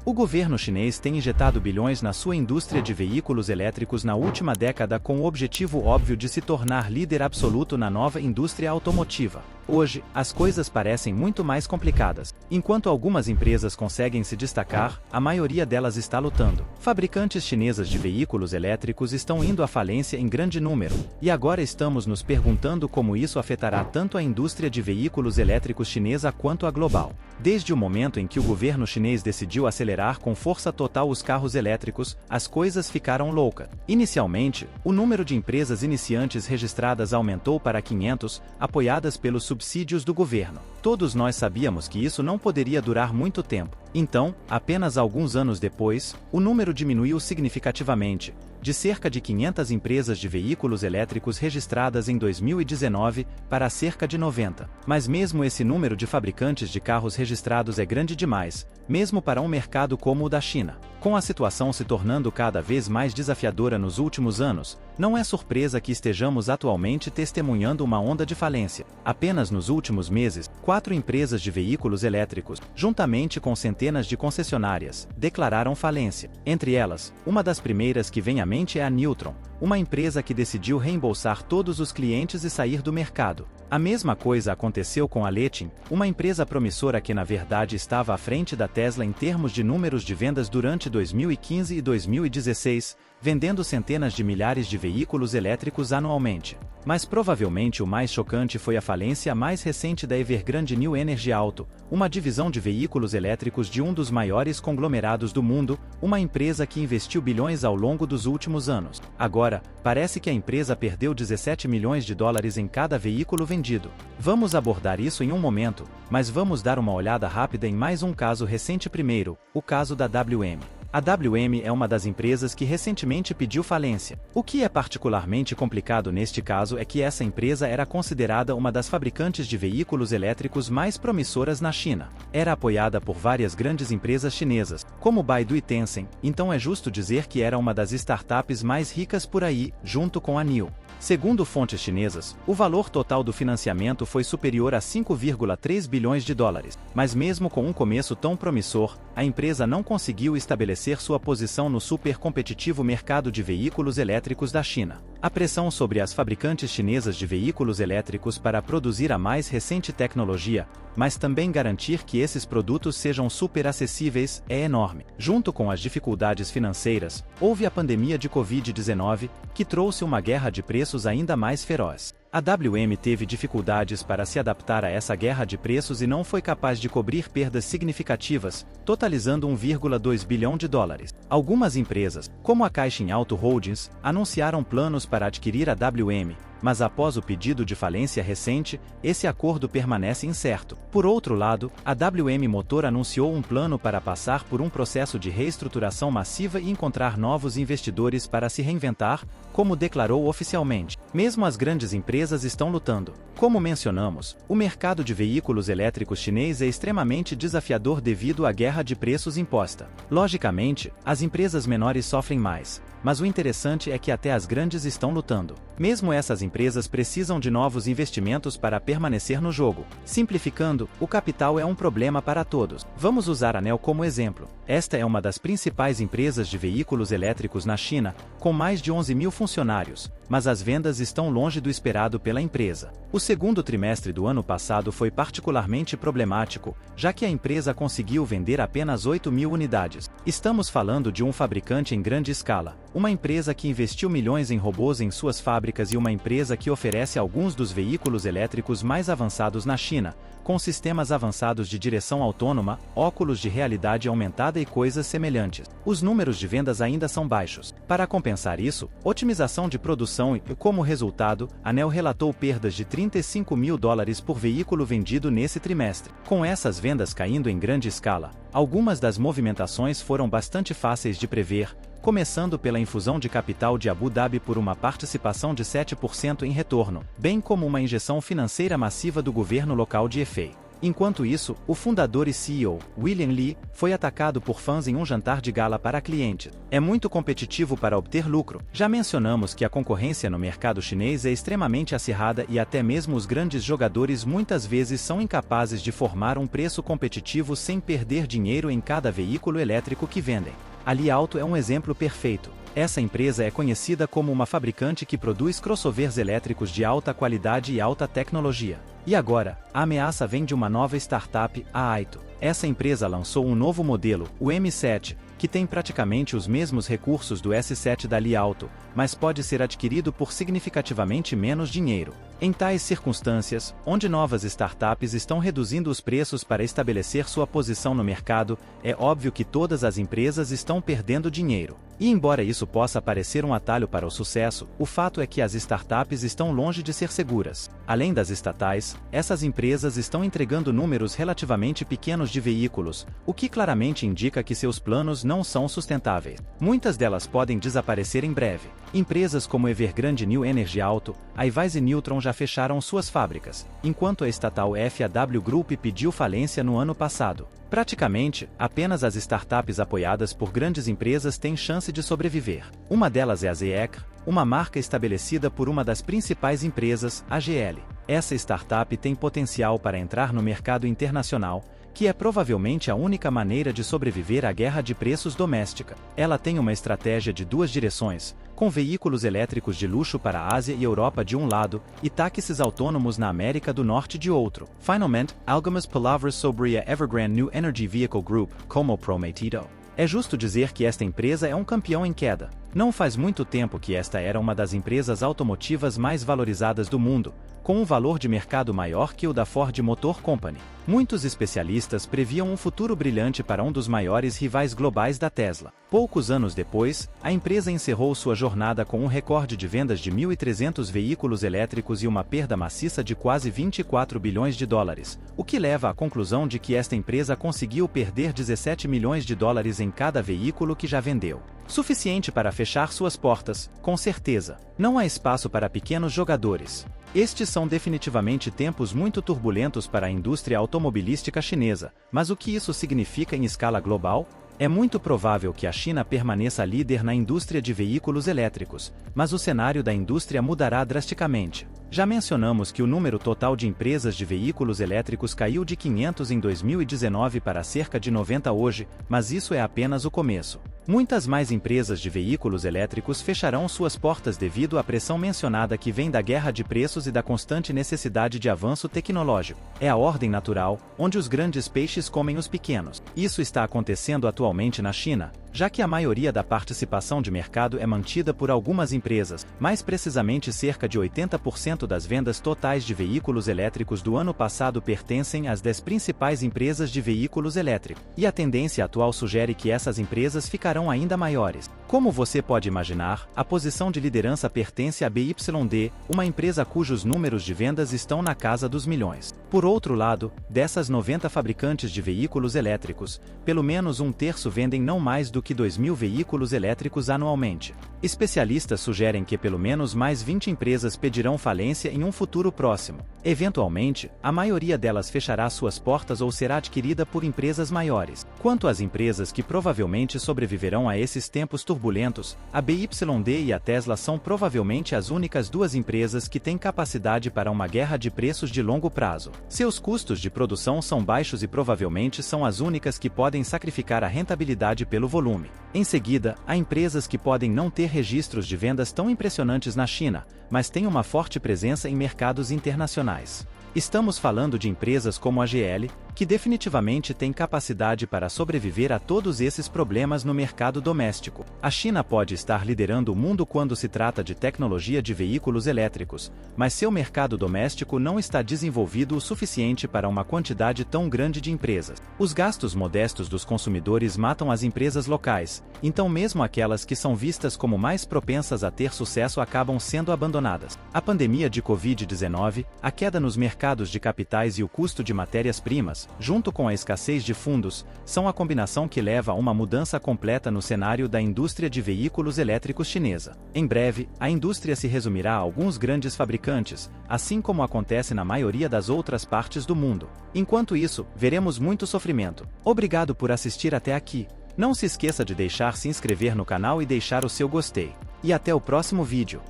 O governo chinês tem injetado bilhões na sua indústria de veículos elétricos na última década com o objetivo óbvio de se tornar líder absoluto na nova indústria automotiva. Hoje, as coisas parecem muito mais complicadas. Enquanto algumas empresas conseguem se destacar, a maioria delas está lutando. Fabricantes chinesas de veículos elétricos estão indo à falência em grande número, e agora estamos nos perguntando como isso afetará tanto a indústria de veículos elétricos chinesa quanto a global. Desde o momento em que o governo chinês decidiu acelerar com força total os carros elétricos, as coisas ficaram loucas. Inicialmente, o número de empresas iniciantes registradas aumentou para 500, apoiadas pelos subsídios do governo. Todos nós sabíamos que isso não poderia durar muito tempo. Então, apenas alguns anos depois, o número diminuiu significativamente, de cerca de 500 empresas de veículos elétricos registradas em 2019 para cerca de 90. Mas mesmo esse número de fabricantes de carros registrados é grande demais, mesmo para um mercado como o da China. Com a situação se tornando cada vez mais desafiadora nos últimos anos, não é surpresa que estejamos atualmente testemunhando uma onda de falência. Apenas nos últimos meses, 4 empresas de veículos elétricos, juntamente com centenas de concessionárias, declararam falência. Entre elas, uma das primeiras que vem à mente é a Newtron, uma empresa que decidiu reembolsar todos os clientes e sair do mercado. A mesma coisa aconteceu com a Letin, uma empresa promissora que na verdade estava à frente da Tesla em termos de números de vendas durante 2015 e 2016, vendendo centenas de milhares de veículos elétricos anualmente. Mas provavelmente o mais chocante foi a falência mais recente da Evergrande New Energy Auto, uma divisão de veículos elétricos de um dos maiores conglomerados do mundo, uma empresa que investiu bilhões ao longo dos últimos anos. Agora, parece que a empresa perdeu 17 milhões de dólares em cada veículo vendido. Vamos abordar isso em um momento, mas vamos dar uma olhada rápida em mais um caso recente primeiro, o caso da WM. A WM é uma das empresas que recentemente pediu falência. O que é particularmente complicado neste caso é que essa empresa era considerada uma das fabricantes de veículos elétricos mais promissoras na China. Era apoiada por várias grandes empresas chinesas, como Baidu e Tencent, então é justo dizer que era uma das startups mais ricas por aí, junto com a NIO. Segundo fontes chinesas, o valor total do financiamento foi superior a 5,3 bilhões de dólares, mas mesmo com um começo tão promissor, a empresa não conseguiu estabelecer sua posição no super competitivo mercado de veículos elétricos da China. A pressão sobre as fabricantes chinesas de veículos elétricos para produzir a mais recente tecnologia, mas também garantir que esses produtos sejam super acessíveis, é enorme. Junto com as dificuldades financeiras, houve a pandemia de Covid-19, que trouxe uma guerra de preços ainda mais feroz. A WM teve dificuldades para se adaptar a essa guerra de preços e não foi capaz de cobrir perdas significativas, totalizando 1,2 bilhão de dólares. Algumas empresas, como a Caixin Auto Holdings, anunciaram planos para adquirir a WM, mas após o pedido de falência recente, esse acordo permanece incerto. Por outro lado, a WM Motor anunciou um plano para passar por um processo de reestruturação massiva e encontrar novos investidores para se reinventar, como declarou oficialmente. Mesmo as grandes empresas estão lutando. Como mencionamos, o mercado de veículos elétricos chinês é extremamente desafiador devido à guerra de preços imposta. Logicamente, as empresas menores sofrem mais, mas o interessante é que até as grandes estão lutando. Mesmo essas empresas precisam de novos investimentos para permanecer no jogo. Simplificando, o capital é um problema para todos. Vamos usar a NIO como exemplo. Esta é uma das principais empresas de veículos elétricos na China, com mais de 11 mil funcionários, mas as vendas estão longe do esperado pela empresa. O segundo trimestre do ano passado foi particularmente problemático, já que a empresa conseguiu vender apenas 8 mil unidades. Estamos falando de um fabricante em grande escala, uma empresa que investiu milhões em robôs em suas fábricas e uma empresa que oferece alguns dos veículos elétricos mais avançados na China, com sistemas avançados de direção autônoma, óculos de realidade aumentada e coisas semelhantes. Os números de vendas ainda são baixos. Para compensar isso, otimização de produção e, como resultado, a NIO relatou perdas de 35 mil dólares por veículo vendido nesse trimestre. Com essas vendas caindo em grande escala, algumas das movimentações foram bastante fáceis de prever, começando pela infusão de capital de Abu Dhabi por uma participação de 7% em retorno, bem como uma injeção financeira massiva do governo local de Hefei. Enquanto isso, o fundador e CEO, William Li, foi atacado por fãs em um jantar de gala para clientes. É muito competitivo para obter lucro. Já mencionamos que a concorrência no mercado chinês é extremamente acirrada e até mesmo os grandes jogadores muitas vezes são incapazes de formar um preço competitivo sem perder dinheiro em cada veículo elétrico que vendem. A Li Auto é um exemplo perfeito. Essa empresa é conhecida como uma fabricante que produz crossovers elétricos de alta qualidade e alta tecnologia. E agora, a ameaça vem de uma nova startup, a Aito. Essa empresa lançou um novo modelo, o M7, que tem praticamente os mesmos recursos do S7 da Li Auto, mas pode ser adquirido por significativamente menos dinheiro. Em tais circunstâncias, onde novas startups estão reduzindo os preços para estabelecer sua posição no mercado, é óbvio que todas as empresas estão perdendo dinheiro. E embora isso possa parecer um atalho para o sucesso, o fato é que as startups estão longe de ser seguras. Além das estatais, essas empresas estão entregando números relativamente pequenos de veículos, o que claramente indica que seus planos não são sustentáveis. Muitas delas podem desaparecer em breve. Empresas como Evergrande New Energy Auto, a Iveco e Newtron já fecharam suas fábricas, enquanto a estatal FAW Group pediu falência no ano passado. Praticamente, apenas as startups apoiadas por grandes empresas têm chance de sobreviver. Uma delas é a Zeekr, uma marca estabelecida por uma das principais empresas, a GL. Essa startup tem potencial para entrar no mercado internacional, que é provavelmente a única maneira de sobreviver à guerra de preços doméstica. Ela tem uma estratégia de duas direções, com veículos elétricos de luxo para a Ásia e Europa de um lado, e táxis autônomos na América do Norte de outro. Finalmente, algumas palavras sobre a Evergrande New Energy Vehicle Group, como prometido. É justo dizer que esta empresa é um campeão em queda. Não faz muito tempo que esta era uma das empresas automotivas mais valorizadas do mundo, com um valor de mercado maior que o da Ford Motor Company. Muitos especialistas previam um futuro brilhante para um dos maiores rivais globais da Tesla. Poucos anos depois, a empresa encerrou sua jornada com um recorde de vendas de 1.300 veículos elétricos e uma perda maciça de quase 24 bilhões de dólares, o que leva à conclusão de que esta empresa conseguiu perder 17 milhões de dólares em cada veículo que já vendeu. Suficiente para fechar suas portas, com certeza. Não há espaço para pequenos jogadores. Estes são definitivamente tempos muito turbulentos para a indústria automobilística chinesa, mas o que isso significa em escala global? É muito provável que a China permaneça líder na indústria de veículos elétricos, mas o cenário da indústria mudará drasticamente. Já mencionamos que o número total de empresas de veículos elétricos caiu de 500 em 2019 para cerca de 90 hoje, mas isso é apenas o começo. Muitas mais empresas de veículos elétricos fecharão suas portas devido à pressão mencionada que vem da guerra de preços e da constante necessidade de avanço tecnológico. É a ordem natural, onde os grandes peixes comem os pequenos. Isso está acontecendo atualmente na China, já que a maioria da participação de mercado é mantida por algumas empresas, mais precisamente cerca de 80% das vendas totais de veículos elétricos do ano passado pertencem às 10 principais empresas de veículos elétricos, e a tendência atual sugere que essas empresas ficarão ainda maiores. Como você pode imaginar, a posição de liderança pertence à BYD, uma empresa cujos números de vendas estão na casa dos milhões. Por outro lado, dessas 90 fabricantes de veículos elétricos, pelo menos um terço vendem não mais do que 2.000 veículos elétricos anualmente. Especialistas sugerem que pelo menos mais 20 empresas pedirão falência em um futuro próximo. Eventualmente, a maioria delas fechará suas portas ou será adquirida por empresas maiores. Quanto às empresas que provavelmente sobreviverão a esses tempos turbulentos, a BYD e a Tesla são provavelmente as únicas duas empresas que têm capacidade para uma guerra de preços de longo prazo. Seus custos de produção são baixos e provavelmente são as únicas que podem sacrificar a rentabilidade pelo volume. Em seguida, há empresas que podem não ter registros de vendas tão impressionantes na China, mas têm uma forte presença em mercados internacionais. Estamos falando de empresas como a GL, que definitivamente tem capacidade para sobreviver a todos esses problemas no mercado doméstico. A China pode estar liderando o mundo quando se trata de tecnologia de veículos elétricos, mas seu mercado doméstico não está desenvolvido o suficiente para uma quantidade tão grande de empresas. Os gastos modestos dos consumidores matam as empresas locais, então mesmo aquelas que são vistas como mais propensas a ter sucesso acabam sendo abandonadas. A pandemia de Covid-19, a queda nos mercados mercados de capitais e o custo de matérias-primas, junto com a escassez de fundos, são a combinação que leva a uma mudança completa no cenário da indústria de veículos elétricos chinesa. Em breve, a indústria se resumirá a alguns grandes fabricantes, assim como acontece na maioria das outras partes do mundo. Enquanto isso, veremos muito sofrimento. Obrigado por assistir até aqui. Não se esqueça de deixar se inscrever no canal e deixar o seu gostei. E até o próximo vídeo.